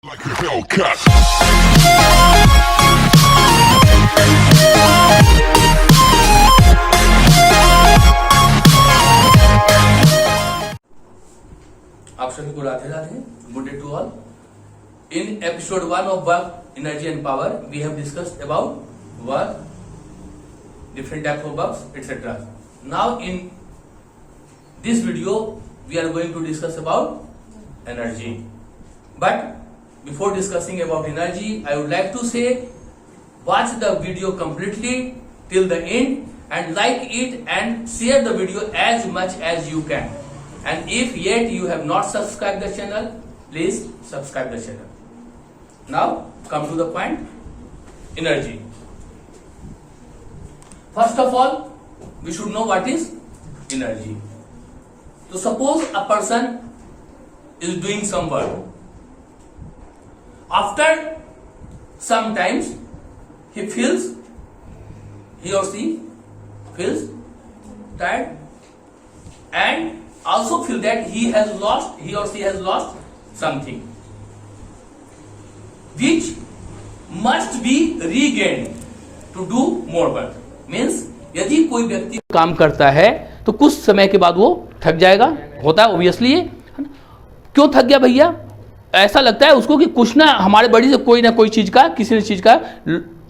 Like a Hellcat. आप सभी को Radhe Radhe, good day to all. In episode 1 of work, energy and power, we have discussed about work, different types of works, etc. Now in this video, we are going to discuss about energy. But before discussing about energy, I would like to say, watch the video completely till the end and like it and share the video as much as you can. And if yet you have not subscribed the channel, please subscribe the channel. Now come to the point, energy. First of all, we should know what is energy. So suppose a person is doing some work. After some times, he or she feels tired and also feel that he or she has lost something, which must be regained to do more work. Means यदि कोई व्यक्ति काम करता है तो कुछ समय के बाद वो थक जाएगा, होता है ऑब्वियसली. ये क्यों थक गया भैया? ऐसा लगता है उसको कि कुछ ना हमारे बॉडी से कोई ना कोई चीज का, किसी न चीज का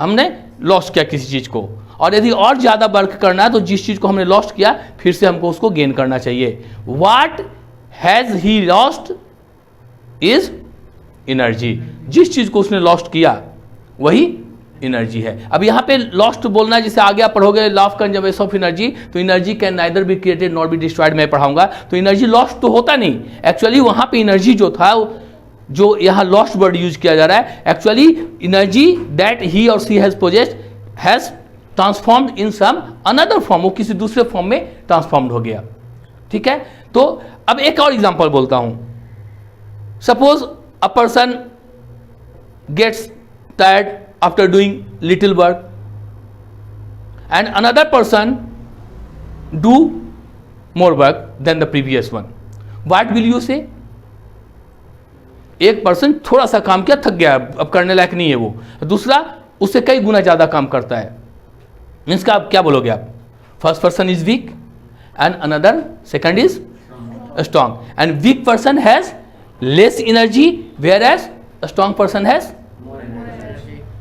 हमने लॉस्ट किया किसी चीज को, और यदि और ज्यादा वर्क करना है तो जिस चीज को हमने लॉस्ट किया फिर से हमको उसको गेन करना चाहिए. What has he lost is energy. जिस चीज को उसने लॉस्ट किया वही एनर्जी है. अब यहाँ पे लॉस्ट बोलना, जैसे आगे आप पढ़ोगे law of conservation of energy, तो energy can neither be created not be destroyed मैं पढ़ाऊंगा. तो एनर्जी लॉस्ट तो होता नहीं, एक्चुअली वहां पे एनर्जी जो था, जो यहाँ लॉस्ट वर्ड यूज किया जा रहा है, एक्चुअली एनर्जी दैट ही और she has possessed has transformed in some another form. वो किसी दूसरे फॉर्म में ट्रांसफॉर्म्ड हो गया. ठीक है. तो अब एक और एग्जांपल बोलता हूं. Suppose a person gets tired after doing little work and another person do more work than the previous one. What will you say? एक पर्सन थोड़ा सा काम किया, थक गया, अब करने लायक नहीं है वो. दूसरा उससे कई गुना ज्यादा काम करता है. मीन्स का आप क्या बोलोगे आप? First person is weak and another second is strong, and weak person has less energy whereas strong person has.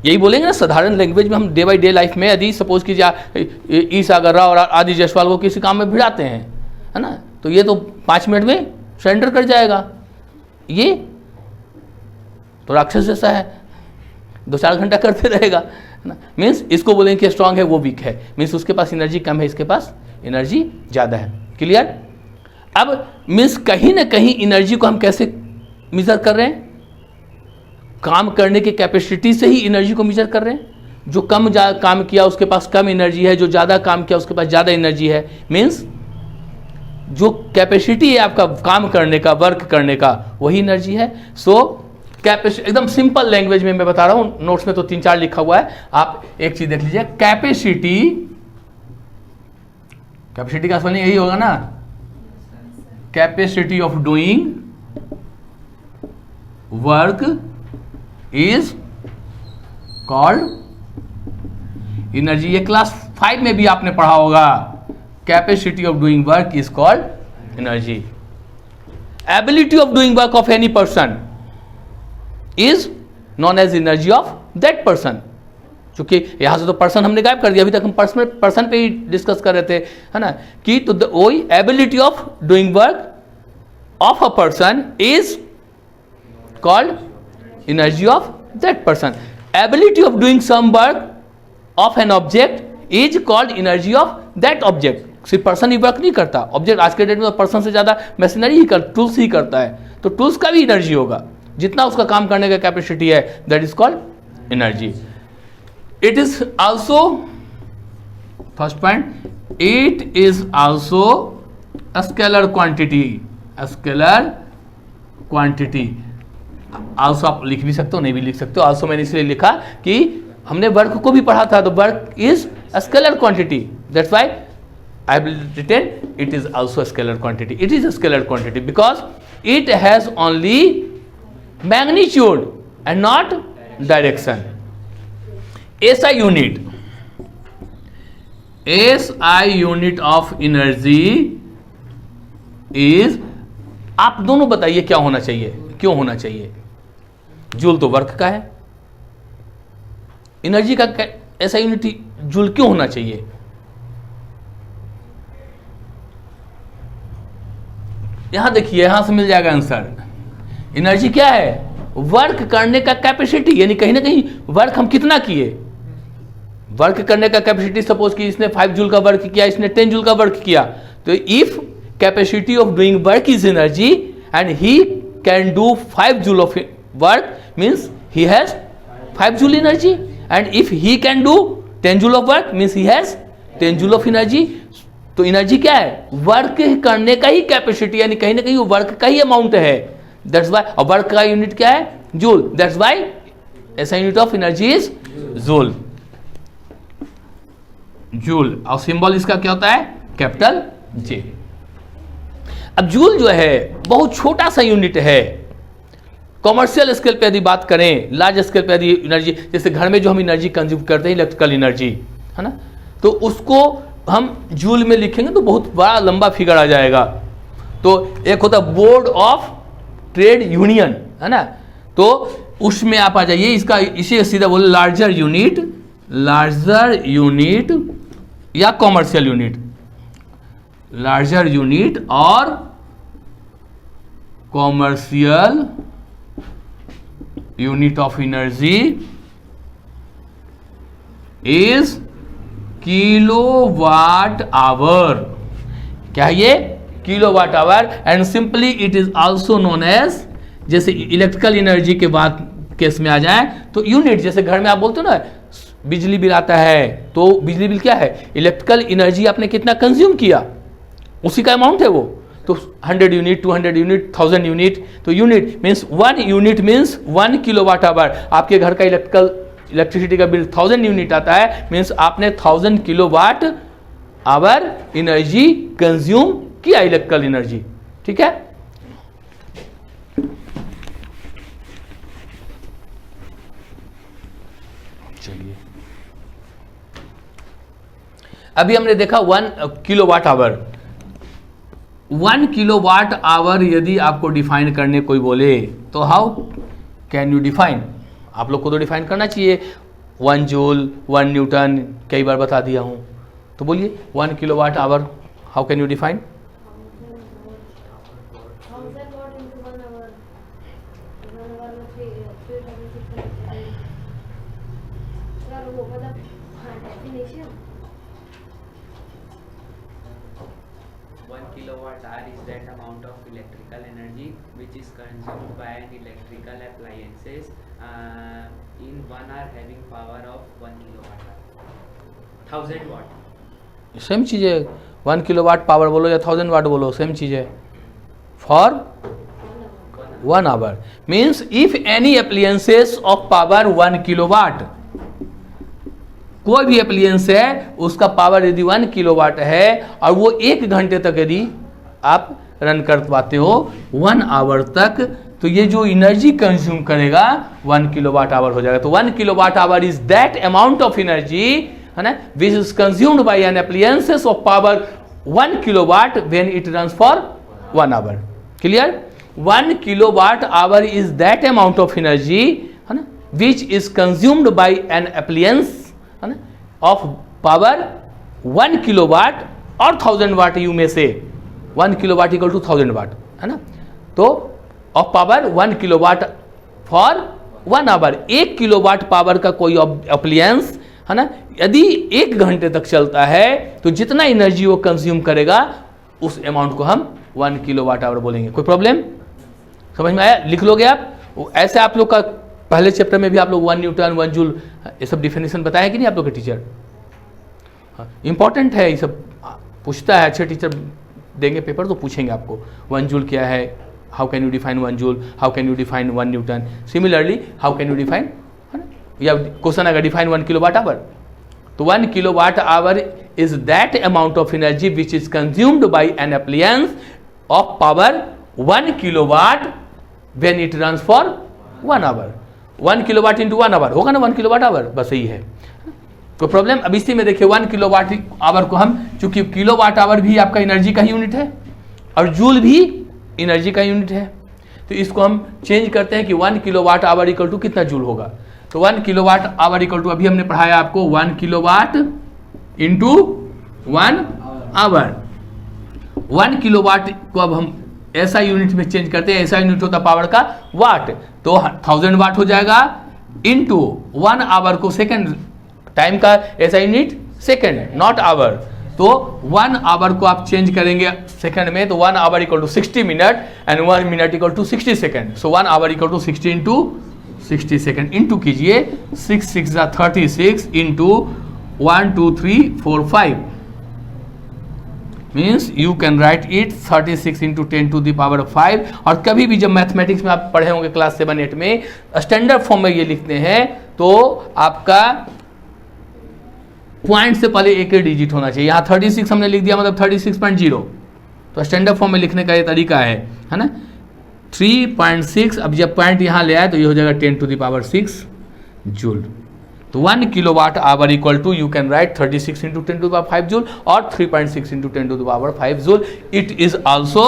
यही बोलेंगे ना साधारण लैंग्वेज में. हम डे बाई डे लाइफ में यदि सपोज कीजिए ईसा अगर्रा और आदि जायसवाल को किसी काम में भिड़ाते हैं, है ना, तो ये तो 5 मिनट में सरेंडर कर जाएगा. ये तो राक्षस जैसा है, 2-4 घंटा करते रहेगा, है ना. मीन्स इसको बोलेंगे कि स्ट्रांग है, वो वीक है. मीन्स उसके पास एनर्जी कम है, इसके पास एनर्जी ज़्यादा है. क्लियर? अब मीन्स कहीं ना कहीं एनर्जी को हम कैसे मेजर कर रहे हैं? काम करने की कैपेसिटी से ही एनर्जी को मेजर कर रहे हैं. जो कम काम किया उसके पास कम एनर्जी है, जो ज़्यादा काम किया उसके पास ज़्यादा एनर्जी है. मीन्स जो कैपेसिटी है आपका काम करने का, वर्क करने का, वही एनर्जी है. सो कैपेसिटी, एकदम सिंपल लैंग्वेज में मैं बता रहा हूं, नोट्स में तो 3-4 लिखा हुआ है, आप एक चीज देख लीजिए. कैपेसिटी का स्पेलिंग यही होगा ना, capacity of doing work is called energy. ये क्लास 5 में भी आपने पढ़ा होगा. Capacity of doing work is called energy. Ability of doing work of any person is known as energy of that person. चूंकि यहां से तो पर्सन हमने गायब कर दिया, अभी तक हम पर्सन पे ही डिस्कस कर रहे थे, है ना, कि तो वही ability of doing work of a person is called energy of that person. Ability of doing some work of an object is called energy of that object. सिर्फ पर्सन ही वर्क नहीं करता, ऑब्जेक्ट आज के डेट में तो person से ज्यादा मशीनरी ही टूल्स ही करता है, तो टूल्स का भी एनर्जी होगा. जितना उसका काम करने का कैपेसिटी है, that is called energy. It is also, first point, it is also scalar quantity. Scalar quantity also आप लिख भी सकते हो, नहीं भी लिख सकते हो. ऑल्सो मैंने इसलिए लिखा कि हमने वर्क को भी पढ़ा था, तो work is scalar quantity. That's why I have written it is also a scalar quantity. It is a scalar quantity because it has only magnitude and not direction. SI unit of energy is, आप दोनों बताइए क्या होना चाहिए, क्यों होना चाहिए? Joule तो वर्क का है, एनर्जी का SI यूनिट जूल क्यों होना चाहिए? यहां देखिए, यहां से मिल जाएगा आंसर। एनर्जी क्या है? वर्क करने का कैपेसिटी, यानी कहीं ना कहीं वर्क हम कितना किए, वर्क करने का कैपेसिटी। सपोज कि इसने 5 जूल का वर्क किया, इसने 10 जूल का वर्क किया, तो if capacity of doing work is energy and he can do 5 joule of work, means he has 5 joule energy, and if he can do 10 joule of work means he has 10 joule of energy. तो energy क्या है? Work करने का ही capacity, यानी कहीं ना कहीं वो वर्क का ही अमाउंट है। दैट्स व्हाई, और वर्क का यूनिट क्या है? Joule. That's why SI unit of energy is joule. Joule, और सिंबल इसका क्या होता है? Capital J। अब जूल जो है बहुत छोटा सा यूनिट है। कॉमर्शियल स्केल पे यदि बात करें, लार्ज स्केल पे यदि एनर्जी, जैसे घर में जो हम एनर्जी कंज्यूम करते हैं, इलेक्ट्रिकल एनर्जी, है ना, तो उसको हम जूल में लिखेंगे तो बहुत बड़ा लंबा फिगर आ जाएगा। तो एक होता है बोर्ड ऑफ ट्रेड यूनियन, है ना, तो उसमें आप आ जाइए, इसका इसे सीधा बोले लार्जर यूनिट या कॉमर्शियल यूनिट। लार्जर यूनिट और commercial unit of energy is kilowatt hour. क्या है ये? Kilowatt hour. And simply it is also known as, जैसे इलेक्ट्रिकल एनर्जी के बाद केस में आ जाए तो यूनिट, जैसे घर में आप बोलते हो ना बिजली बिल आता है, तो बिजली बिल क्या है? इलेक्ट्रिकल एनर्जी आपने कितना कंज्यूम किया, उसी का अमाउंट है वो। तो 100 यूनिट, 200 यूनिट, 1000 यूनिट। तो unit means 1 unit means 1 kilowatt our. आपके घर का इलेक्ट्रिसिटी का बिल 1000 यूनिट आता है, मीन्स आपने 1000 किलोवाट आवर एनर्जी कंज्यूम किया, इलेक्ट्रिकल एनर्जी। ठीक है, चलिए अभी हमने देखा 1 किलोवाट आवर। 1 किलोवाट आवर यदि आपको डिफाइन करने कोई बोले तो हाउ कैन यू डिफाइन? आप लोग को तो डिफाइन करना चाहिए। 1 जूल, 1 न्यूटन, कई बार बता दिया हूं, तो बोलिए 1 kilowatt hour how can you define? Kilowatt hour is that amount of electrical energy which is consumed by an electrical appliances in 1 hour having power of 1 kilowatt hour. 1000 watt. Same चीज है, 1 kilowatt power बोलो या 1000 वाट बोलो, same चीज है। For 1 hour means if any appliances of power 1 kilowatt, कोई भी appliances है उसका पावर यदि 1 किलोवाट है और वो 1 घंटे तक यदि आप रन कर पाते हो 1 आवर तक, तो ये जो एनर्जी कंज्यूम करेगा 1 किलोवाट आवर हो जाएगा। तो 1 kilowatt hour is that amount of energy, है ना, which is consumed by an appliances of power 1 kilowatt when it runs for 1 hour. Clear? 1 kilowatt hour is that amount of energy, है ना, which is consumed by an appliance, है ना, of power 1 kilowatt और 1000 वाट, you में से 1 kilowatt equal to 1000 वाट, है ना, तो of power 1 kilowatt for 1 hour. 1 kilowatt power का कोई अप्लायंस, है ना, यदि 1 घंटे तक चलता है तो जितना एनर्जी वो कंज्यूम करेगा उस अमाउंट को हम 1 किलोवाट आवर बोलेंगे। कोई प्रॉब्लम? समझ में आया? लिख लोगे आप? ऐसे आप लोग का पहले चैप्टर में भी आप लोग 1 न्यूटन, 1 जूल, ये सब डिफिनेशन बताया कि नहीं आप लोग के टीचर? इंपॉर्टेंट है, ये सब पूछता है। अच्छे टीचर देंगे पेपर तो पूछेंगे आपको 1 जूल क्या है, how can you define 1 joule, how can you define 1 Newton, similarly how can you define, है ना, या क्वेश्चन आएगा डिफाइन 1 किलोवाट आवर। तो 1 kilowatt hour is that amount of energy which is consumed by an appliance of power 1 kilowatt when it runs for 1 hour. 1 kilowatt into 1 hour होगा ना, 1 kilowatt our, बस यही है। कोई प्रॉब्लम? अब इसी में देखिए 1 किलोवाट आवर को हम, चूंकि किलोवाट आवर भी आपका एनर्जी का यूनिट है और जूल भी एनर्जी का यूनिट है, तो इसको हम चेंज करते हैं कि 1 किलोवाट आवर इक्वल टू कितना जूल होगा। तो 1 किलोवाट आवर इक्वल टू, अभी हमने पढ़ाया आपको 1 किलोवाट इंटू 1 आवर। 1 किलोवाट को अब हम ऐसा यूनिट में चेंज करते हैं, ऐसा यूनिट होता पावर का वाट, तो 1000 वाट हो जाएगा इंटू 1 आवर को सेकंड, टाइम का ऐसा यूनिट सेकंड नॉट आवर, तो 1 आवर को आप चेंज करेंगे सेकंड में, तो 1 hour equal to 60 minute and 1 minute equal to 60 second. So 1 hour equal to 60 into 60 second, into कीजिए 6 6 36 into 1 2 3 4 5 means you can write it 36 into 10 to the power 5। और कभी भी जब मैथमेटिक्स में आप पढ़े होंगे क्लास 7 8 में, स्टैंडर्ड फॉर्म में ये लिखते हैं, तो आपका पॉइंट से पहले एक डिजिट होना चाहिए। यहाँ 36 हमने लिख दिया, मतलब 36.0, तो स्टैंडर्ड फॉर्म में लिखने का ये तरीका है ना। 3.6, अब जब पॉइंट यहाँ ले आए तो ये हो जाएगा 10 टू द पावर 6 जूल। तो 1 kilowatt hour equal to you can write 36 into 10 to the power 5 joule और 3.6 into 10 to the power 5 joule. It is also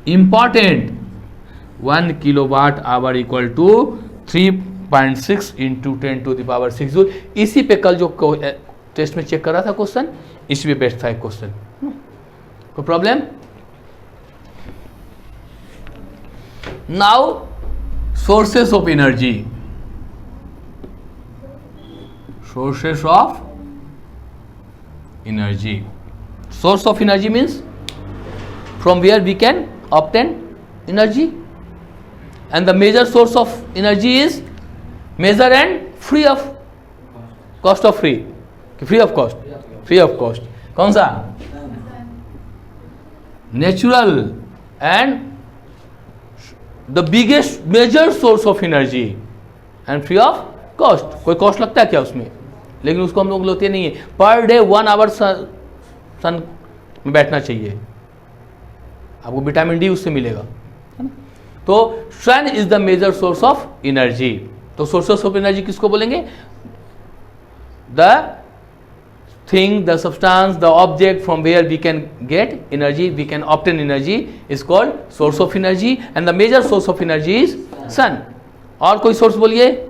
important 1 kilowatt hour equal to 3.6 into 10 to the power 6 joule. इसी पे कल जो test में check कर रहा था question, इसी पे बेस्ट था एक क्वेश्चन। कोई problem? Now sources of energy, sources of energy. Source of energy means from where we can obtain energy, and the major source of energy is major and free of cost of free, free of cost, free of cost कौन सा? Natural and the biggest major source of energy and free of cost. कोई cost लगता है क्या उसमें? लेकिन उसको हम लोग लेते नहीं है। पर डे 1 आवर सन में बैठना चाहिए, आपको विटामिन डी उससे मिलेगा, है ना। तो sun is the major source of energy. तो सोर्सेस ऑफ एनर्जी किसको बोलेंगे? The thing, the substance, the object from where we can get energy, we can obtain energy is called source of energy, and the major source of energy is sun. और कोई source बोलिए?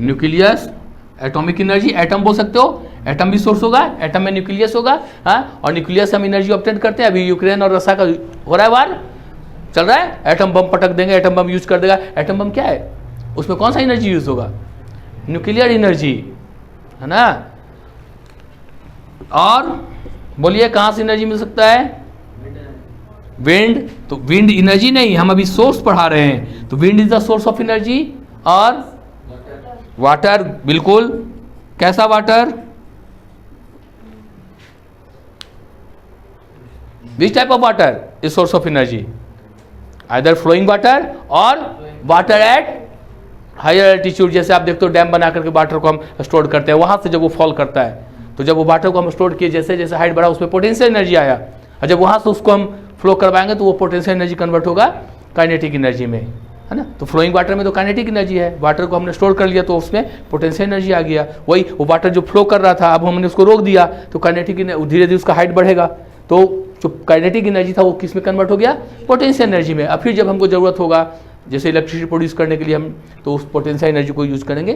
Nucleus, atomic energy, atom बोल सकते हो, atom भी source होगा, atom में nucleus होगा, हाँ, और न्यूक्लियस हम एनर्जी ऑब्टेन करते हैं। अभी यूक्रेन और रशिया का हो रहा है वार, चल रहा है, एटम बम पटक देंगे, एटम बम यूज कर देगा। एटम बम क्या है? उसमें कौन सा एनर्जी यूज होगा? न्यूक्लियर एनर्जी, है ना। और बोलिए कहाँ से एनर्जी मिल सकता है? विंड। तो विंड एनर्जी नहीं, हम अभी सोर्स पढ़ा रहे हैं, तो wind is the source of energy. और वाटर, बिल्कुल, कैसा water? Which type of water is source of energy? Either flowing water or water at higher altitude. जैसे आप देखते हो डैम बना करके वाटर को हम स्टोर करते हैं, वहां से जब वो फॉल करता है, तो जब वो वाटर को हम स्टोर किए, जैसे जैसे हाइट बढ़ा उसमें पोटेंशियल एनर्जी आया, और जब वहां से उसको हम फ्लो करवाएंगे तो वो पोटेंशियल एनर्जी कन्वर्ट होगा काइनेटिक एनर्जी में, है ना। तो फ्लोइंग वाटर में तो काइनेटिक एनर्जी है, वाटर को हमने स्टोर कर लिया तो उसमें पोटेंशियल एनर्जी आ गया। वही वो वाटर जो फ्लो कर रहा था, अब हमने उसको रोक दिया तो काइनेटिक धीरे धीरे उसका हाइट बढ़ेगा, तो जो काइनेटिक एनर्जी था वो किस में कन्वर्ट हो गया? पोटेंशियल एनर्जी में। अब फिर जब हमको ज़रूरत होगा जैसे इलेक्ट्रिसिटी प्रोड्यूस करने के लिए हम, तो उस पोटेंशियल एनर्जी को यूज़ करेंगे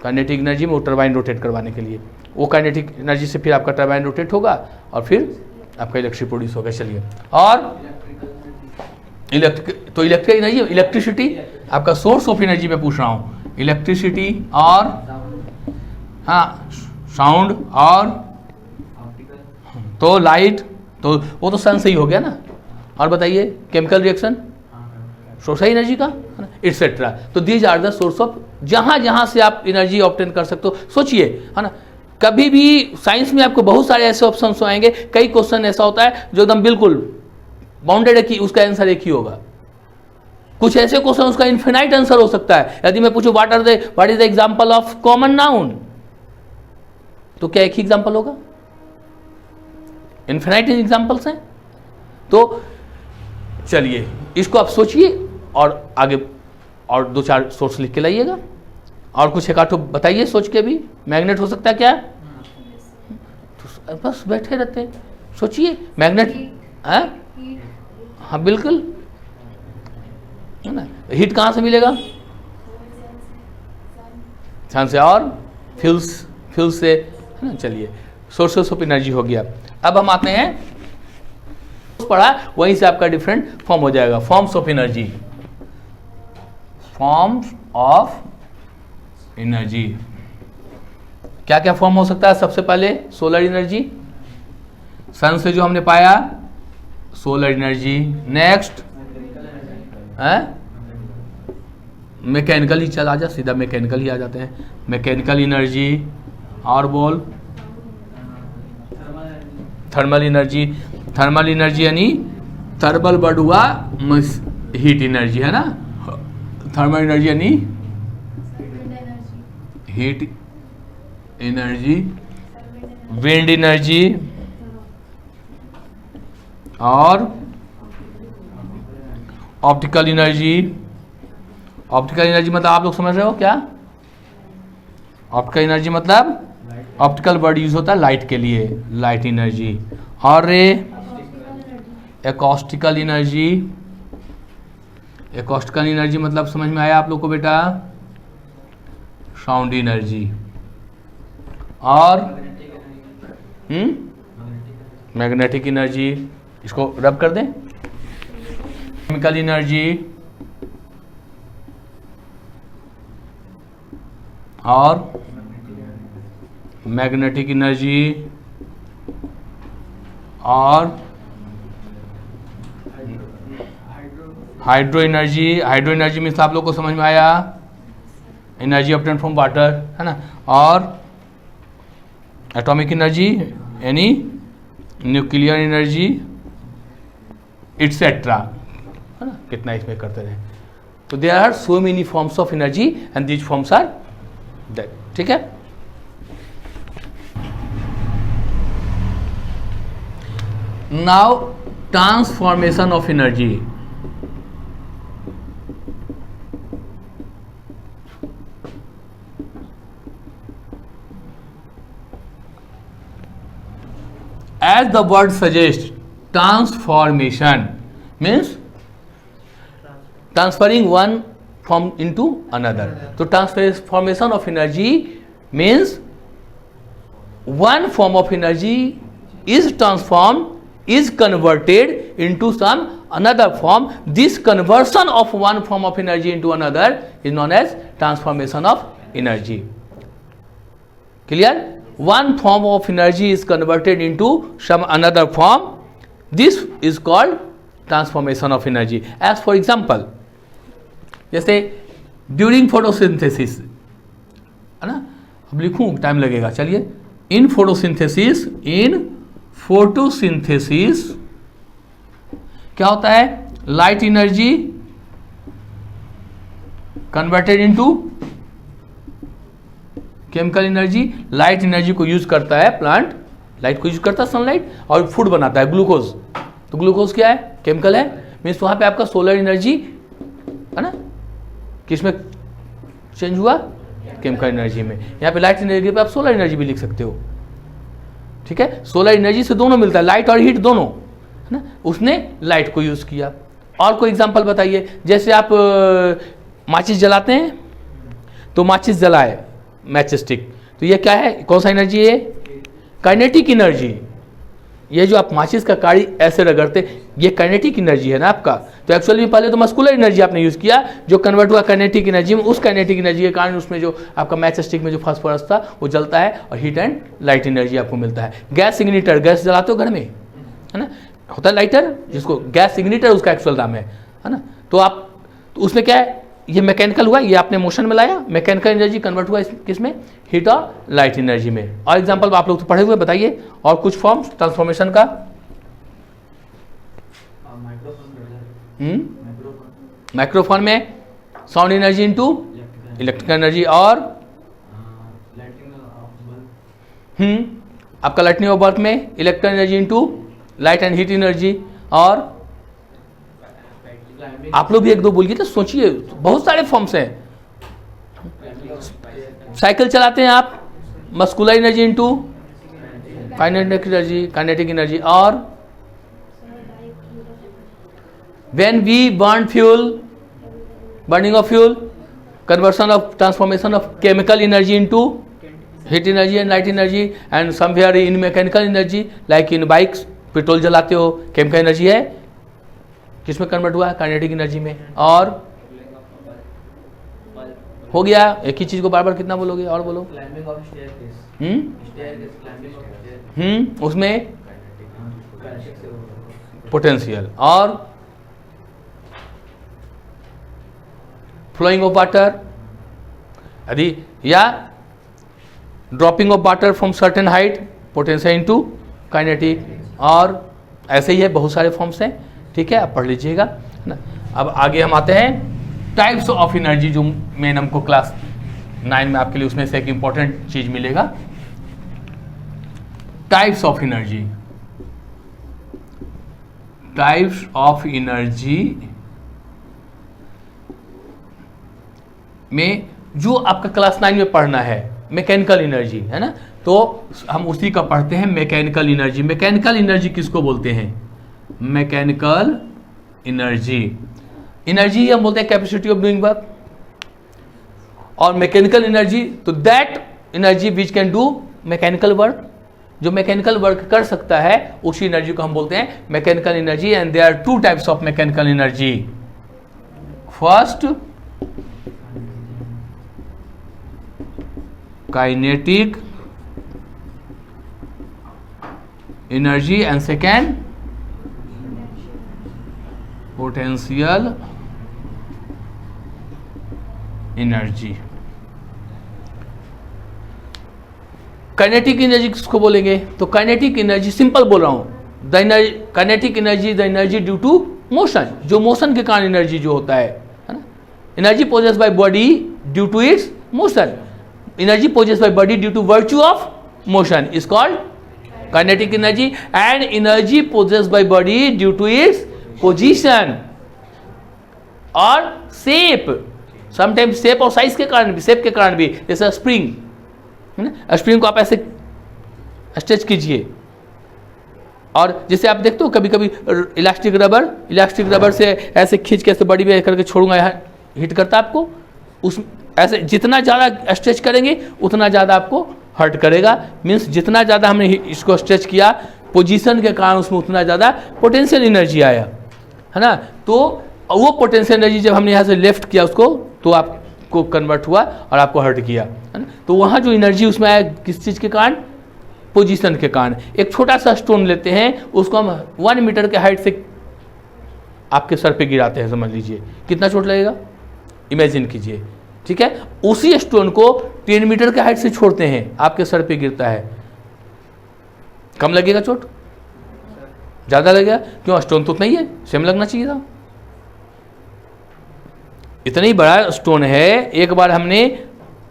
काइनेटिक एनर्जी में, वो टरबाइन रोटेट करवाने के लिए। वो काइनेटिक एनर्जी से फिर आपका टरबाइन रोटेट होगा और फिर आपका इलेक्ट्रिसिटी प्रोड्यूस होगा। चलिए, और इलेक्ट्रिक, तो इलेक्ट्रिक एनर्जी, इलेक्ट्रिसिटी आपका सोर्स ऑफ एनर्जी में पूछ रहा हूँ। इलेक्ट्रिसिटी और हाँ साउंड और तो लाइट, तो वो तो सन से ही हो गया ना। और बताइए केमिकल रिएक्शन सोर्स है एनर्जी का, एटसेट्रा। तो these are the source of, जहाँ जहाँ से आप एनर्जी ऑब्टेन कर सकते हो। सोचिए, है ना, कभी भी साइंस में आपको बहुत सारे ऐसे ऑप्शन आएंगे, कई क्वेश्चन ऐसा होता है जो एकदम बिल्कुल बाउंडेड है कि उसका आंसर एक ही होगा। कुछ ऐसे क्वेश्चन उसका इन्फिनाइट आंसर हो सकता है। यदि मैं पूछूं what is the example of common noun, तो क्या एक ही एग्जांपल होगा? इन्फिनाइट एग्जांपल्स हैं, तो चलिए इसको आप सोचिए और आगे और 2-4 सोर्स लिख के लाइएगा। और कुछ एक आठो बताइए सोच के भी। मैग्नेट हो सकता है क्या? तो बस बैठे रहते हैं, सोचिए मैग्नेट। हाँ बिल्कुल, है ना। हीट कहाँ से मिलेगा? सन से और फ्यूल से, है ना। चलिए सोर्सेस ऑफ एनर्जी हो गया। अब हम आते हैं पढ़ा, वहीं से आपका डिफरेंट फॉर्म हो जाएगा। Forms of energy, forms of energy क्या क्या फॉर्म हो सकता है? सबसे पहले सोलर एनर्जी, सन से जो हमने पाया सोलर एनर्जी। नेक्स्ट मैकेनिकल ही चला जा, सीधा मैकेनिकल ही आ जाते हैं। मैकेनिकल एनर्जी, और बोल थर्मल एनर्जी। थर्मल एनर्जी यानी थर्मल वर्ड हुआ हीट एनर्जी, है ना। थर्मल एनर्जी यानी हीट एनर्जी। विंड एनर्जी और ऑप्टिकल एनर्जी। ऑप्टिकल एनर्जी मतलब आप लोग समझ रहे हो क्या? ऑप्टिकल एनर्जी मतलब ऑप्टिकल वर्ड यूज होता है लाइट के लिए, लाइट एनर्जी। और एकॉस्टिकल एनर्जी। एकॉस्टिकल एनर्जी मतलब समझ में आया आप लोग को बेटा? Sound energy. और मैग्नेटिक एनर्जी, इसको रब कर दें। केमिकल एनर्जी और मैग्नेटिक एनर्जी और hydro energy. Hydro energy means आप लोग को समझ में आया एनर्जी ऑब्टेन फ्रॉम वाटर, है ना। और एटॉमिक एनर्जी यानी न्यूक्लियर एनर्जी इट्सेट्रा, है ना। कितना इसमें करते रहे। तो there are so many forms of energy and these forms are that, ठीक है। Now transformation of energy. As the word suggests, transformation means transferring one form into another. So transformation of energy means one form of energy is transformed, is converted into some another form. This conversion of one form of energy into another is known as transformation of energy. Clear? One form of energy is converted into some another form. This is called transformation of energy. As for example, जैसे during photosynthesis, है ना। अब लिखूं time लगेगा, चलिए। In photosynthesis, in photosynthesis क्या होता है? Light energy converted into chemical energy. Light energy को यूज करता है प्लांट, लाइट को यूज करता है सनलाइट, और फूड बनाता है ग्लूकोज। तो ग्लूकोज क्या है? केमिकल है। मीन्स वहां पे आपका सोलर एनर्जी, है ना, किसमें चेंज हुआ? केमिकल एनर्जी में। यहाँ पे लाइट एनर्जी पे आप सोलर एनर्जी भी लिख सकते हो, ठीक है। सोलर एनर्जी से दोनों मिलता है, लाइट और हीट दोनों, है ना। उसने लाइट को यूज किया। और कोई एग्जांपल बताइए। जैसे आप माचिस जलाते हैं, तो माचिस जलाए मैच स्टिक, तो ये क्या है? कौन सा एनर्जी है? Kinetic energy. ये जो आप माचिस का काड़ी ऐसे रगड़ते, ये काइनेटिक एनर्जी है ना आपका। तो एक्चुअली में पहले तो मस्कुलर एनर्जी आपने यूज किया, जो कन्वर्ट हुआ काइनेटिक एनर्जी में। उस काइनेटिक एनर्जी के कारण उसमें जो आपका मैच स्टिक में जो फास्फोरस था वो जलता है, और हीट एंड लाइट एनर्जी आपको मिलता है। गैस इग्निटर, गैस जलाते हो घर में, है ना, होता है लाइटर, जिसको गैस इग्निटर उसका एक्चुअल नाम है ना। तो आप, तो उसमें क्या है? ये मैकेनिकल हुआ, ये आपने मोशन में लाया, मैकेनिकल एनर्जी कन्वर्ट हुआ किसमें? हीट और लाइट एनर्जी में। और एग्जांपल आप लोग तो पढ़े हुए, बताइए और कुछ फॉर्म्स ट्रांसफॉर्मेशन का। माइक्रोफोन में sound energy into electrical energy. और आपका लाइटनिंग ऑफ बल्ब में electrical energy into light and heat energy. और आप लोग भी एक दो बोलिए तो सोचिए, बहुत सारे फॉर्म्स हैं। साइकिल चलाते हैं आप, muscular energy into kinetic energy, kinetic energy. और when we burn fuel, burning of fuel, conversion of transformation of chemical energy into heat energy and light energy, and somewhere in mechanical energy like in bikes petrol जलाते हो, chemical energy है, किसमें convert हुआ है? Kinetic energy में। और हो गया, एक ही चीज को बार बार कितना बोलोगे? और बोलो। उसमें पोटेंशियल और फ्लोइंग ऑफ वाटर, यदि या dropping of water from certain height, potential into kinetic. और ऐसे ही है, बहुत सारे फॉर्म्स हैं, ठीक है, आप पढ़ लीजिएगा ना। अब आगे हम आते हैं टाइप्स ऑफ एनर्जी, जो मेन हमको क्लास 9 में आपके लिए उसमें से एक इंपॉर्टेंट चीज मिलेगा, types of energy. Types of energy में जो आपका क्लास 9 में पढ़ना है मैकेनिकल एनर्जी है ना, तो हम उसी का पढ़ते हैं, मैकेनिकल एनर्जी। मैकेनिकल एनर्जी किसको बोलते हैं? मैकेनिकल एनर्जी, एनर्जी हम बोलते हैं कैपेसिटी ऑफ डूइंग वर्क। और मैकेनिकल एनर्जी तो that energy which can do mechanical work, जो मैकेनिकल वर्क कर सकता है उसी एनर्जी को हम बोलते हैं mechanical energy. And there are 2 types of mechanical energy. First kinetic energy and second potential energy. Kinetic energy किसको बोलेंगे? तो काइनेटिक एनर्जी सिंपल बोल रहा हूं, kinetic energy the energy due to motion, जो मोशन के कारण एनर्जी जो होता है ना, energy possessed by body due to its motion. Energy possessed by body due to virtue of motion is called kinetic energy, and energy possessed by body due to its position or shape, sometimes shape और size के कारण भी, shape के कारण भी, जैसे spring है ना, स्प्रिंग को आप ऐसे स्ट्रेच कीजिए, और जैसे आप देखते हो कभी कभी इलास्टिक रबर से ऐसे खींच के ऐसे बॉडी में करके छोड़ूंगा, यहाँ हिट करता है आपको, उस ऐसे जितना ज़्यादा स्ट्रेच करेंगे उतना ज़्यादा आपको हर्ट करेगा। मीन्स जितना ज़्यादा हमने इसको स्ट्रेच किया पोजीशन के कारण उसमें उतना ज़्यादा पोटेंशियल एनर्जी आया है ना। तो वो पोटेंशियल एनर्जी जब हमने यहाँ से लेफ्ट किया उसको, तो आपको कन्वर्ट हुआ और आपको हर्ट किया है ना। तो वहाँ जो एनर्जी उसमें आया किस चीज़ के कारण? पोजीशन के कारण। एक छोटा सा स्टोन लेते हैं, उसको हम 1 मीटर के हाइट से आपके सर पे गिराते हैं, समझ लीजिए कितना चोट लगेगा, इमेजिन कीजिए, ठीक है। उसी स्टोन को 10 मीटर के हाइट से छोड़ते हैं, आपके सर पे गिरता है, कम लगेगा चोट? ज्यादा लगेगा। क्यों? स्टोन तो उतना ही है, सेम लगना चाहिए था। इतना ही बड़ा स्टोन है, एक बार हमने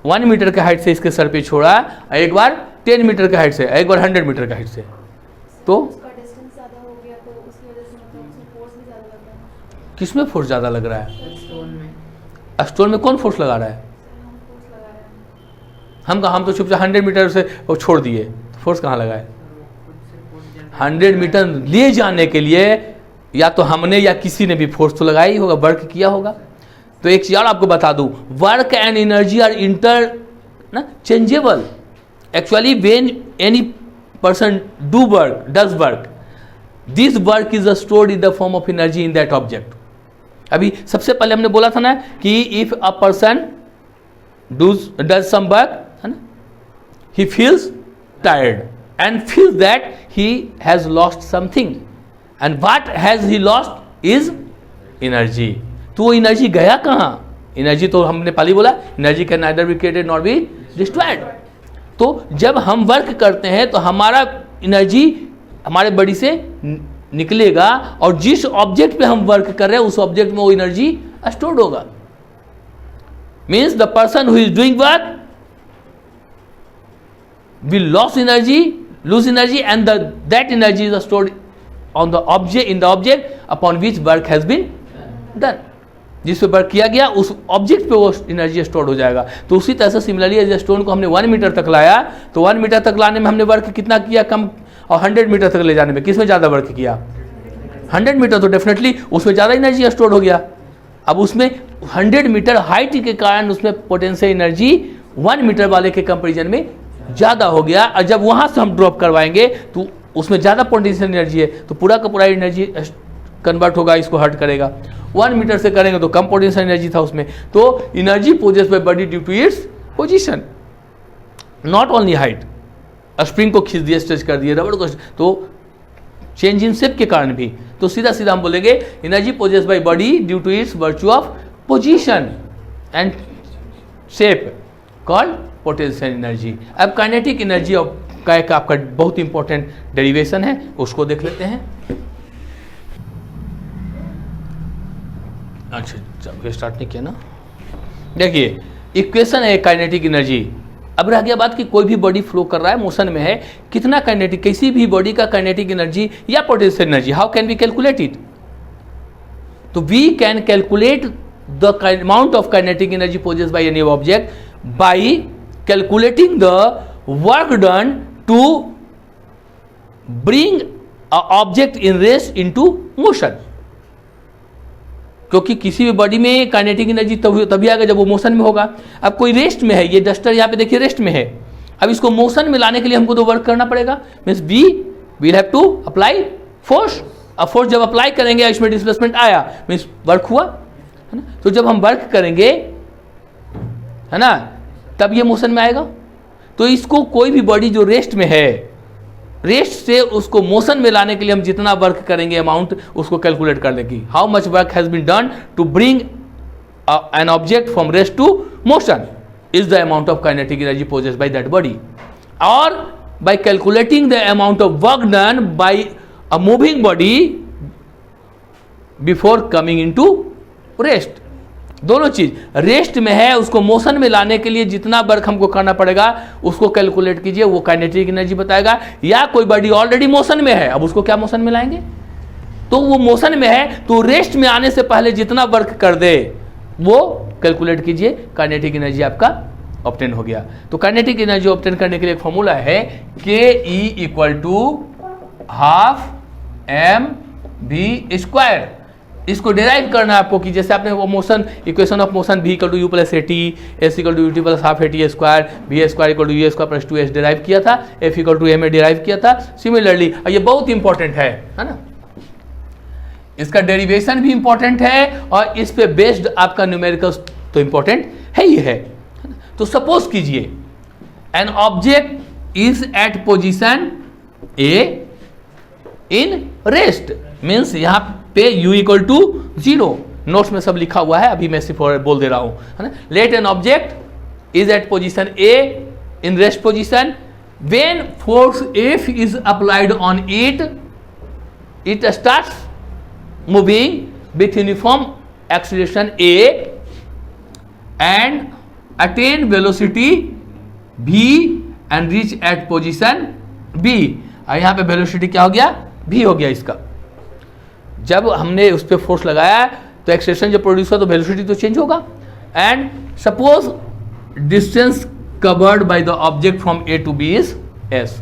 1 मीटर के हाइट से इसके सर पे छोड़ा, एक बार 10 मीटर के हाइट से, एक बार 100 मीटर के हाइट से, तो किसमें फोर्स ज्यादा लग रहा है? स्टोन में कौन फोर्स लगा रहा है? हम तो चुपचाप 100 मीटर से वो छोड़ दिए, फोर्स कहाँ लगा है? 100 मीटर ले जाने के लिए या तो हमने या किसी ने भी फोर्स तो लगाया ही होगा, वर्क किया होगा। तो एक चीज और आपको बता दूं, work and energy are interchangeable. Actually when any person does work, this work is stored in the form of energy in that object. अभी सबसे पहले हमने बोला था ना कि if a person does some work है ना, he feels tired and feels that he has lost something, and what has he lost is energy. तो वो एनर्जी गया कहाँ? एनर्जी तो हमने पहले बोला, energy can neither be created not be destroyed. तो जब हम वर्क करते हैं तो हमारा एनर्जी हमारे बॉडी से निकलेगा, और जिस ऑब्जेक्ट पे हम वर्क कर रहे हैं उस ऑब्जेक्ट में वो एनर्जी स्टोर्ड होगा। Means the person who is doing work will lose energy and that energy is stored on the object in the object upon which work has been done. जिस पे work किया गया उस object पे वो energy store हो जाएगा। तो उसी तरह से सिमिलरली एज स्टोन को हमने 1 मीटर तक लाया, तो 1 मीटर तक लाने में हमने वर्क कितना किया, कम, और 100 मीटर तक ले जाने में किसमें ज़्यादा वर्क किया, 100 मीटर, तो डेफिनेटली उसमें ज़्यादा एनर्जी स्टोर हो गया। अब उसमें 100 मीटर हाइट के कारण उसमें पोटेंशियल एनर्जी 1 मीटर वाले के कंपेरिजन में ज़्यादा हो गया, और जब वहाँ से हम ड्रॉप करवाएंगे तो उसमें ज़्यादा पोटेंशियल एनर्जी है, तो पूरा का पूरा एनर्जी कन्वर्ट होगा, इसको हर्ट करेगा। 1 मीटर से करेंगे तो कम पोटेंशियल एनर्जी था उसमें। तो energy possessed by body due to its position, not only height. Spring को खींच दिए, स्ट्रेच कर दिए, रबड़ को, तो चेंज इन शेप के कारण भी। तो सीधा सीधा हम बोलेंगे energy possessed by body due to its virtue of position and shape called potential energy. अब काइनेटिक एनर्जी का एक आपका बहुत इंपॉर्टेंट डेरिवेशन है, उसको देख लेते हैं। अच्छा स्टार्ट नहीं किया ना। देखिए इक्वेशन है काइनेटिक एनर्जी। अब रह गया बात कि कोई भी बॉडी फ्लो कर रहा है, मोशन में है, कितना काइनेटिक, किसी भी बॉडी का काइनेटिक एनर्जी या potential energy, how can we calculate it? तो we can calculate the amount of kinetic energy possessed by any object by calculating the work done to bring a object in rest into motion. क्योंकि किसी भी body में kinetic energy तभी आएगा जब वो motion में होगा। अब कोई रेस्ट में है, ये डस्टर यहाँ पे देखिए रेस्ट में है, अब इसको मोशन में लाने के लिए हमको तो वर्क करना पड़ेगा, means we will have to apply force. अब फोर्स जब अप्लाई करेंगे इसमें डिस्प्लेसमेंट आया, मीन्स वर्क हुआ, है ना। तो जब हम वर्क करेंगे, है ना, तब ये मोशन में आएगा। तो इसको कोई भी बॉडी जो रेस्ट में है, रेस्ट से उसको मोशन में लाने के लिए हम जितना वर्क करेंगे अमाउंट उसको कैलकुलेट कर लेगी। How much work has been done to bring an object from rest to motion is the amount of kinetic energy possessed by that body, और by calculating the amount of work done by a moving body before coming into rest. दोनों चीज, rest में है उसको motion में लाने के लिए जितना वर्क हमको करना पड़ेगा उसको कैलकुलेट कीजिए, वो काइनेटिक एनर्जी बताएगा। या कोई बॉडी ऑलरेडी मोशन में है, अब उसको क्या मोशन में लाएंगे, तो वो मोशन में है तो रेस्ट में आने से पहले जितना वर्क कर दे वो कैलकुलेट कीजिए, काइनेटिक एनर्जी आपका ऑब्टेन हो गया। तो काइनेटिक एनर्जी ऑब्टेन करने के लिए एक फॉर्मूला है KE = ½ mv²। इसको डिराइव करना है आपको कि जैसे आपने वो motion equation of motion v = u + at, s = ut + ½ at², v² = u² + 2s derive किया था, f = m डिराइव किया था। सिमिलरली ये बहुत इंपॉर्टेंट है ना, इसका डेरिवेशन भी इंपॉर्टेंट है और इस पे बेस्ड आपका न्यूमेरिकल्स तो इंपॉर्टेंट है ही है। तो सपोज कीजिए an object is at position A in rest, means यहाँ पे u = 0, नोट्स में सब लिखा हुआ है, अभी मैं सिर्फ बोल दे रहा हूँ, है ना। Let an object is at position A in rest position, when force F is applied on it, it starts moving with uniform acceleration A and attain velocity v and reach at position B। और यहाँ पे velocity क्या हो गया, v हो गया इसका। जब हमने उस पर फोर्स लगाया तो एक्सेलेरेशन जब प्रोड्यूस हुआ तो वेलोसिटी तो चेंज होगा। And suppose distance covered by the object from A to B is s,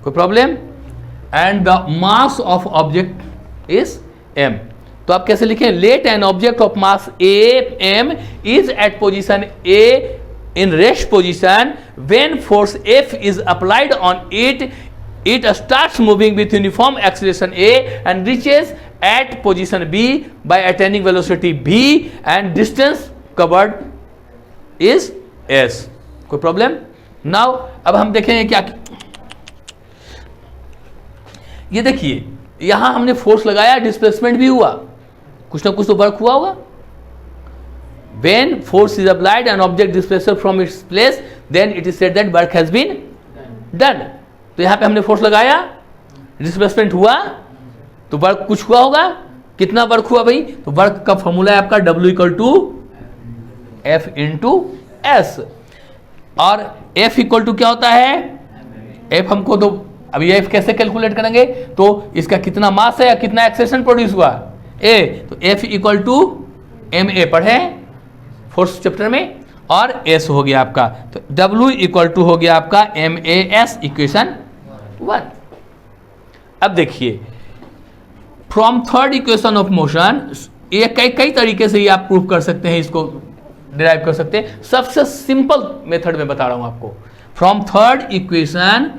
कोई problem, and the mass of object is m। तो आप कैसे लिखें, let an object of mass m is at position A in rest position, when force F is applied on it, it starts moving with uniform acceleration A and reaches at position B by attaining velocity v and distance covered is s। कोई problem? Now अब हम देखेंगे क्या, ये देखिए यहां हमने force लगाया, डिस्प्लेसमेंट भी हुआ, कुछ ना कुछ तो वर्क हुआ होगा। When force is applied and object displaces from its place, then it is said that work has been done। तो यहाँ पे हमने फोर्स लगाया, डिस्प्लेसमेंट हुआ, तो वर्क कुछ हुआ होगा। कितना वर्क हुआ भाई, तो वर्क का फॉर्मूला है आपका W = F × S। और F = क्या होता है, F हमको तो अब ये कैसे कैलकुलेट करेंगे, तो इसका कितना मास है या कितना एक्सेशन प्रोड्यूस हुआ, ए, तो F equal to m a पढ़े फोर्थ चैप्टर में, और S हो गया आपका, तो W इक्वल टू हो गया आपका MAS इक्वेशन 1। अब देखिए from third equation of motion, ये कई तरीके से ये आप प्रूव कर सकते हैं, इसको डिराइव कर सकते हैं। सबसे सिंपल मेथड में बता रहा हूं आपको, from third equation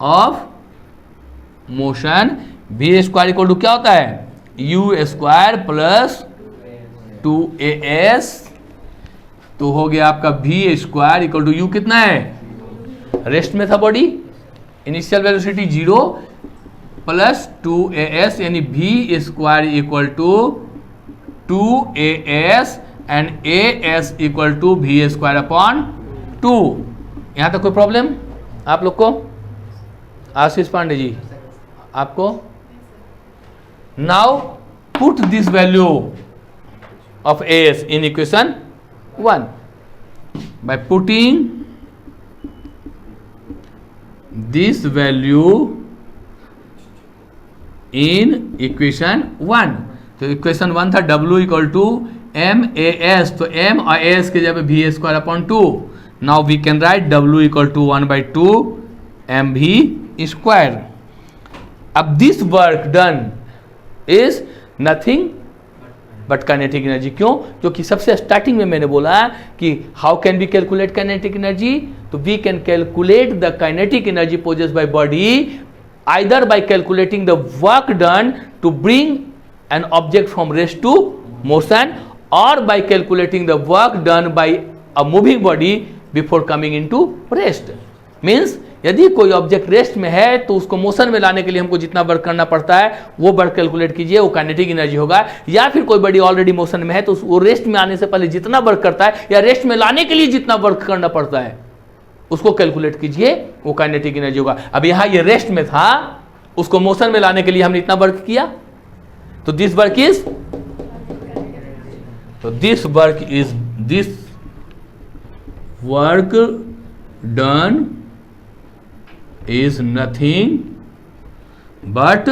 of motion v square equal to क्या होता है, u स्क्वायर प्लस 2as, तो हो गया आपका v square equal to u कितना है, रेस्ट में था body, initial velocity 0 plus 2as, यानी v square equal to 2as and as equal to v square upon 2। यहां तक कोई प्रॉब्लम आप लोग को, आशीष पांडे जी आपको? Now put this value of as in equation 1 by putting this value in equation 1। तो equation 1 था w इक्वल टू MAS, तो m और as के जगह v square upon 2। Now we can write w equal to 1/2 mv square. अब this work done is nothing but kinetic energy. क्यों? क्योंकि सबसे स्टार्टिंग में मैंने बोला कि how can we calculate kinetic energy, तो we can calculate the kinetic energy possessed by body either by calculating the work done to bring an object from rest to motion, और by calculating the work done by a moving body before coming into rest. Means यदि कोई object rest में है तो उसको motion में लाने के लिए हमको जितना वर्क करना पड़ता है वो वर्क कैलकुलेट कीजिए, वो काइनेटिक एनर्जी होगा। या फिर कोई बॉडी ऑलरेडी मोशन में है तो वो रेस्ट में आने से पहले जितना वर्क करता है या रेस्ट में लाने के लिए जितना वर्क करना पड़ता है उसको कैलकुलेट कीजिए, वो काइनेटिक एनर्जी होगा। अब यहाँ ये रेस्ट में था, उसको मोशन में लाने के लिए हमने इतना वर्क किया, तो दिस वर्क इज, तो this work done is nothing but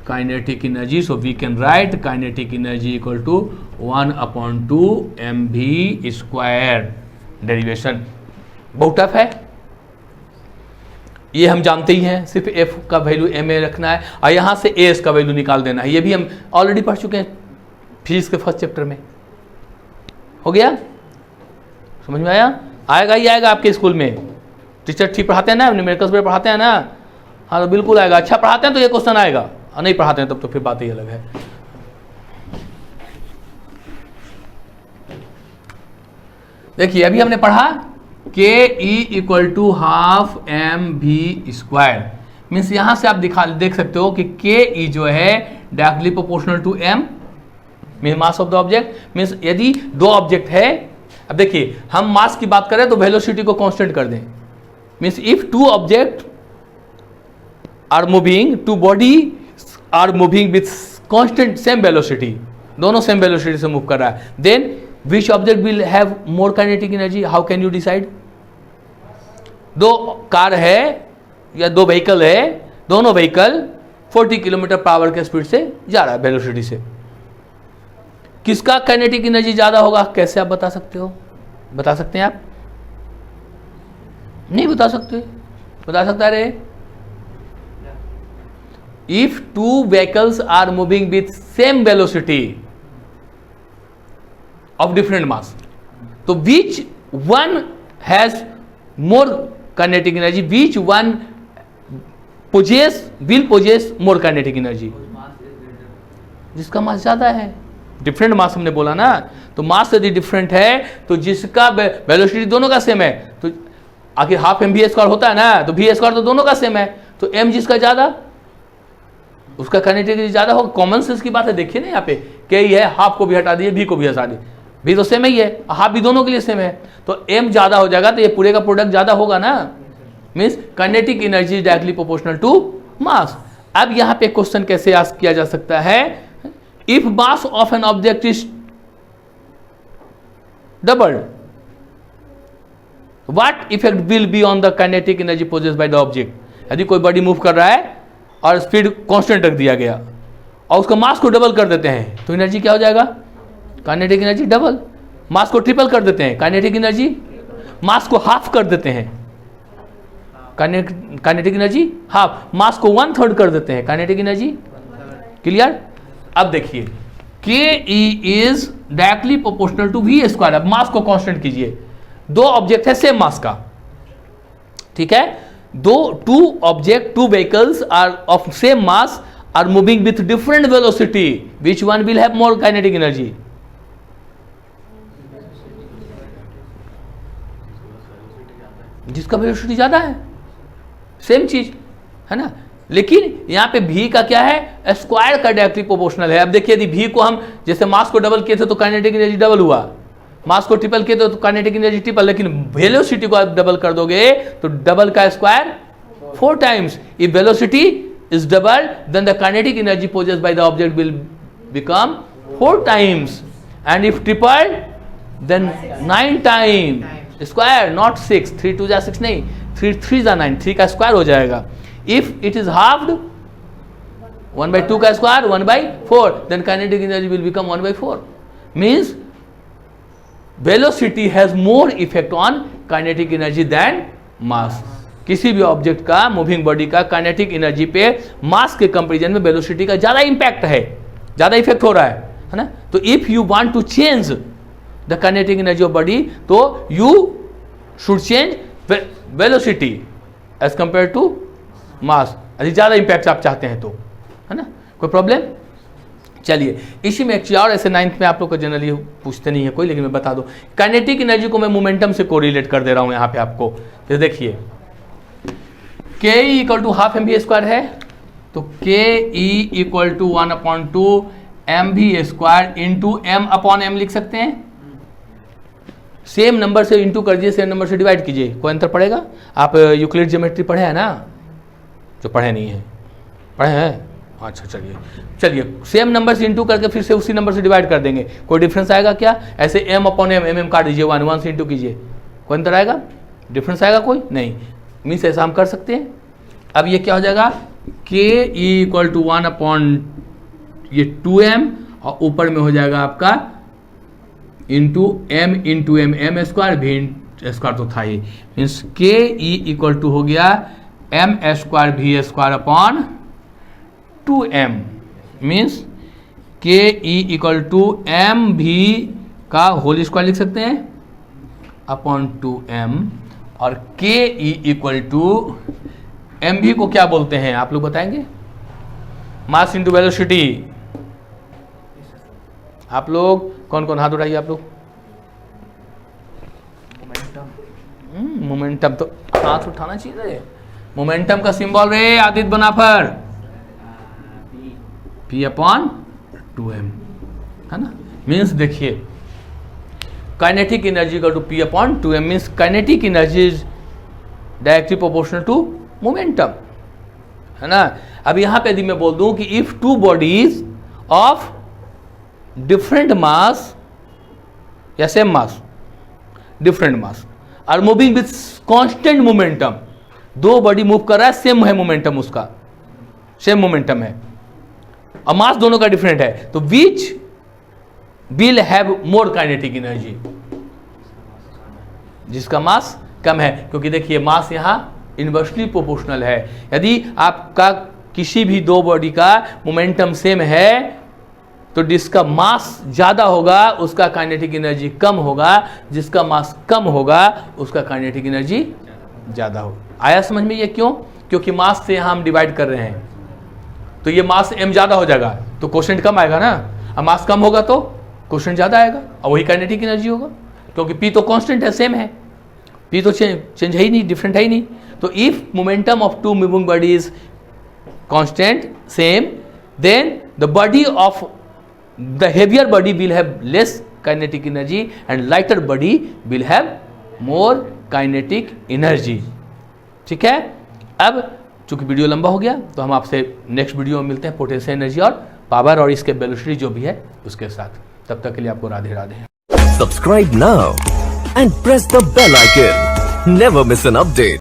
kinetic energy. So we can write kinetic energy equal to 1/2 mv square। Derivation बहुत टफ है, ये हम जानते ही हैं, सिर्फ f का वैल्यू ma रखना है और यहां से as का वैल्यू निकाल देना है। ये भी हम ऑलरेडी पढ़ चुके हैं फिजिक्स के फर्स्ट चैप्टर में। हो गया, समझ में आया? आएगा ही आएगा आपके स्कूल में, टीचर ठीक पढ़ाते हैं ना, न्यूमेरिकल्स में पढ़ाते हैं ना, हाँ तो बिल्कुल आएगा। अच्छा पढ़ाते हैं तो ये क्वेश्चन आएगा, और नहीं पढ़ाते हैं तब तो फिर बात ही अलग है। देखिए अभी हमने पढ़ा के E equal to half m v square, means यहां से आप देख सकते हो कि के ई जो है directly proportional to m mean mass of the object. Means यदि दो ऑब्जेक्ट है, अब देखिए हम मास की बात करें तो वेलोसिटी को कांस्टेंट कर दें। Means if two objects are moving, two body are moving with constant same velocity, दोनों same velocity से move कर रहा है, then which object will have more kinetic energy? How can you decide? दो car है या दो व्हीकल है, दोनों व्हीकल 40 किलोमीटर पर आवर के स्पीड से जा रहा है वेलोसिटी से, किसका काइनेटिक एनर्जी ज्यादा होगा? कैसे आप बता सकते हो? बता सकते हैं आप? नहीं बता सकते। बता सकता है रे? If two vehicles are moving with same velocity of different mass, तो which one has more kinetic energy, which one will possess more kinetic energy? जिसका मास ज्यादा है। डिफरेंट मास हमने बोला ना, तो मास यदि डिफरेंट है तो जिसका वेलोसिटी दोनों का सेम है, तो आखिर हाफ एम वी स्क्वायर होता है ना, तो वी स्क्वायर तो दोनों का सेम है, तो एम जिसका ज्यादा उसका काइनेटिक एनर्जी ज्यादा होगा। कॉमन सेंस की बात है, देखिए ना यहाँ पे के ही है, हाफ को भी हटा दिए, वी को भी हटा दिए, वी तो सेम ही है, हाफ भी दोनों के लिए सेम है, तो एम ज्यादा हो जाएगा, तो ये पूरे का प्रोडक्ट ज्यादा होगा ना। Means kinetic energy directly proportional to mass. अब यहाँ पे क्वेश्चन कैसे आस्क किया जा सकता है? If mass of an object is doubled, what effect will be on the kinetic energy possessed by the object. यदि कोई बॉडी मूव कर रहा है और स्पीड कांस्टेंट रख दिया गया और उसका मास को डबल कर देते हैं तो एनर्जी क्या हो जाएगा, काइनेटिक एनर्जी डबल। मास को ट्रिपल कर देते हैं, काइनेटिक एनर्जी, मास को हाफ कर देते हैं, काइनेटिक एनर्जी हाफ, मास को 1/3 कर देते हैं, काइनेटिक एनर्जी। क्लियर। अब देखिए K E is directly proportional to v square. अब मास को कांस्टेंट कीजिए, दो ऑब्जेक्ट है सेम मास का, ठीक है, two object, two vehicles are of same mass are moving with different velocity, which one will have more kinetic energy? जिसका velocity ज्यादा है, सेम चीज है ना। लेकिन यहां पे v का क्या है, स्क्वायर का डायरेक्टली प्रोपोर्शनल है। अब देखिए यदि v को हम जैसे मास को डबल किए थे तो काइनेटिक एनर्जी डबल हुआ, मास को ट्रिपल किए तो काइनेटिक एनर्जी ट्रिपल, लेकिन वेलोसिटी को आप डबल कर दोगे तो डबल का square 4 times. If velocity is double then the kinetic energy possessed by the object will become 4 times and if triple then 9 time square, not 6, 3 2 जा 6 नहीं, 3 3 जा 9, 3 का स्क्वायर हो जाएगा। इफ इट इज हाफ्ड 1/2 का square 1/4 then kinetic energy will become 1/4। Means velocity has more effect on kinetic energy than mass. किसी भी object का, मूविंग बॉडी का काइनेटिक एनर्जी पे मास के कंपैरिजन में वेलोसिटी का ज्यादा इंपैक्ट है, ज्यादा इफेक्ट हो रहा है ना। तो if you want to change the kinetic energy of body तो you should change velocity as compare to mass. यदि ज्यादा इंपैक्ट आप चाहते हैं तो, है ना, कोई प्रॉब्लम? चलिए इसी में एक चीज और, ऐसे 9th में आप लोग को जनरली पूछते नहीं है कोई, लेकिन मैं बता दूं, काइनेटिक एनर्जी को मैं मोमेंटम से कोरिलेट कर दे रहा हूं यहां पे आपको। तो देखिए K E equal to half mv² है, तो के E equal to 1/2 mv² into m/m लिख सकते हैं। सेम नंबर से इंटू कर दीजिए, सेम नंबर से डिवाइड कीजिए, कोई अंतर पड़ेगा? आप यूक्लिड ज्योमेट्री पढ़े हैं ना? जो पढ़े नहीं है, पढ़े हैं? अच्छा चलिए सेम नंबर से इंटू करके फिर से उसी नंबर से डिवाइड कर देंगे, कोई डिफरेंस आएगा क्या? ऐसे m/m, mm काट दीजिए, 1 से इंटू कीजिए, कोई अंतर आएगा? डिफरेंस आएगा कोई? नहीं। मीन्स ऐसा हम कर सकते हैं। अब ये क्या हो जाएगा, के ई इक्वल टू 1/2m और ऊपर में हो जाएगा आपका into m into m square, v square तो था ही। Means K E equal to हो गया m² v² upon 2m। Means K E equal to m v का होल स्क्वायर लिख सकते हैं अपॉन 2m, और के ई इक्वल टू एम भी को क्या बोलते हैं आप लोग बताएंगे? Mass into velocity. आप लोग कौन कौन हाथ उठाइए आप लोग? मोमेंटम तो हाथ उठाना चाहिए। मोमेंटम का सिंबल रे आदित्य बनाफर P/2m, है ना। मीन्स देखिए काइनेटिक एनर्जी का to P/2m means kinetic energy is directly proportional to momentum, है ना। अब यहां पे यदि मैं बोल दूं कि if two bodies of different mass या same mass, different mass are moving with constant momentum, दो बॉडी मूव कर रहा है, सेम है मोमेंटम, उसका सेम मोमेंटम है और मास दोनों का डिफरेंट है, तो which will have more kinetic energy? जिसका मास कम है, क्योंकि देखिए मास यहां इनवर्सली प्रोपोर्शनल है। यदि आपका किसी भी दो बॉडी का मोमेंटम सेम है तो जिसका मास ज्यादा होगा उसका काइनेटिक एनर्जी कम होगा, जिसका मास कम होगा उसका काइनेटिक एनर्जी ज्यादा होगा। आया समझ में ये क्यों? क्योंकि मास से यहां हम डिवाइड कर रहे हैं, तो ये मास m ज्यादा हो जाएगा तो कोशेंट कम आएगा ना, और मास कम होगा तो कोशेंट ज्यादा आएगा और वही काइनेटिक एनर्जी होगा, क्योंकि P तो कांस्टेंट है, सेम है, P तो चेंज है ही नहीं, डिफरेंट है ही नहीं। तो if momentum of two moving body is constant same, then the body of the heavier body will have less kinetic energy and lighter body will have more kinetic energy. ठीक है। अब चूंकि वीडियो लंबा हो गया तो हम आपसे नेक्स्ट वीडियो में मिलते हैं पोटेंशियल एनर्जी और पावर और इसके वेलोसिटी जो भी है उसके साथ। तब तक के लिए आपको Radhe Radhe. Subscribe now and press the bell icon. never miss an update.